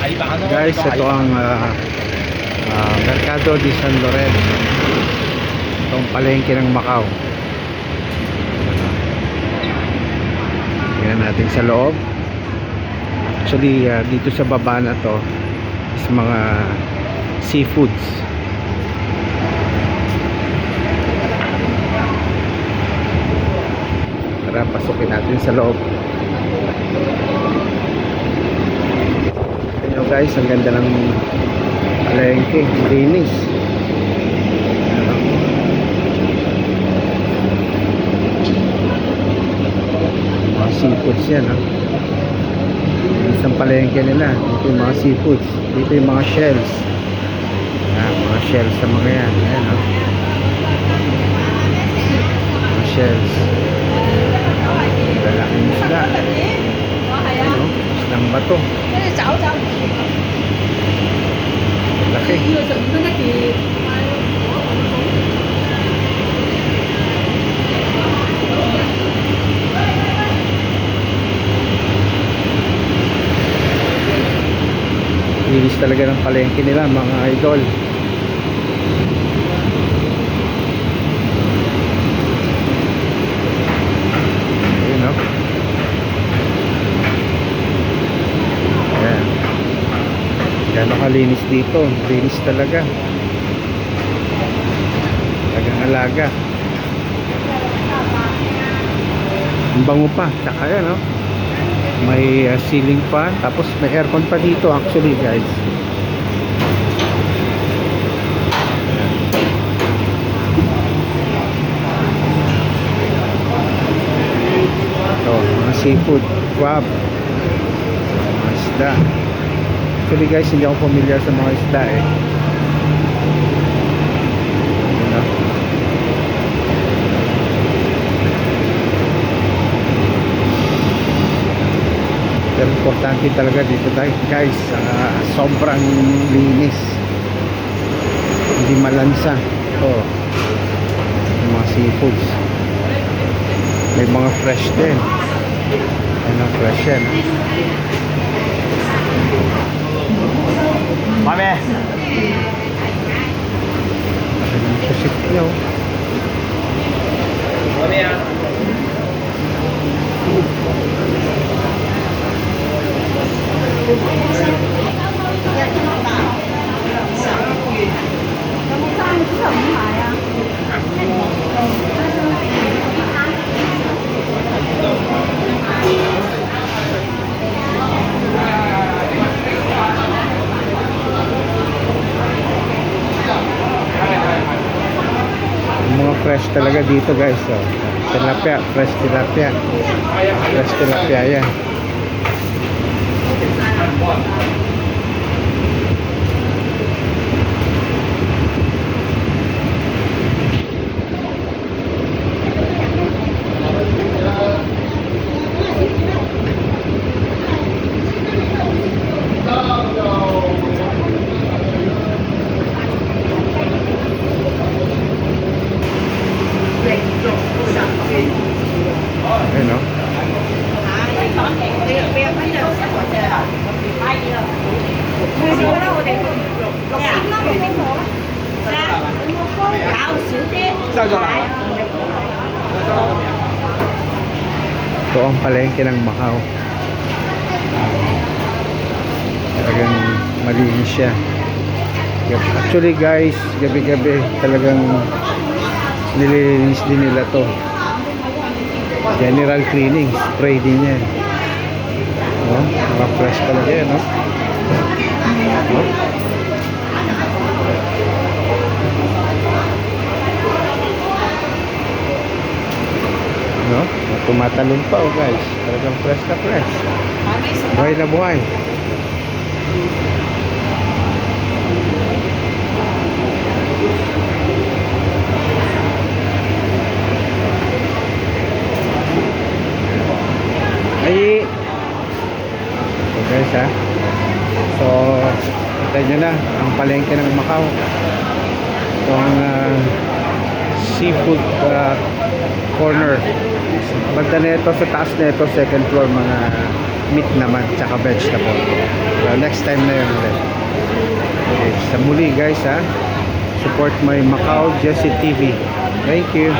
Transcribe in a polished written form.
Guys, ito ang Mercado de San Lorenzo. Itong palengke ng Macau. Tingnan natin sa loob. Actually, dito sa baba na to is mga seafoods. Tara, pasukin natin sa loob. Ayan guys, ang ganda ng palengke, linis. Mga seafoods yan, ha? Isang palengke nila. Dito yung mga seafoods, dito yung mga shells. Mga shells sa mga yan. Ayan, ha? Mga shells. Lalaking isda. Ayan, o? Isdang bato. Laki. Linis talaga ng palengke nila, mga idol. Ayun, no? Ayan. Gano'n kalinis dito. Linis talaga. Talagang alaga. Ang bango pa. Tsaka yan, no? May ceiling fan. Tapos may aircon pa dito actually, guys. Ito, mga seafood, crab, mga isda. Actually guys, hindi ako familiar sa mga isda eh. Pero importante talaga dito guys, sobrang linis, hindi malansa. Ito, mga seafoods, may mga fresh din. Ayan ang fresh yan. Mami! Ayan ang pusit niya, oh. Mami ah! Mga fresh talaga dito guys, oh. Tilapia, fresh tilapia. Fresh tilapia yan. Ayan, no? Ito ang palengke ng Macau. Talagang malinis siya. Actually guys, gabi-gabi talagang nililinis din nila to. General cleaning, spray din yan. No? Mga fresh talaga yan, no? No? No? Tumatalon pa, oh guys. Talagang fresh na fresh. Buhay na buhay. Ay, so guys, ha, so kita nyo na ang palengke ng Macau. Ito ang seafood corner. Banda nito, sa taas nito, second floor, mga meat naman, tsaka vegetable. So, next time na yun ulit. Okay, sa muli guys ha. Support my Macau Jesse TV. Thank you.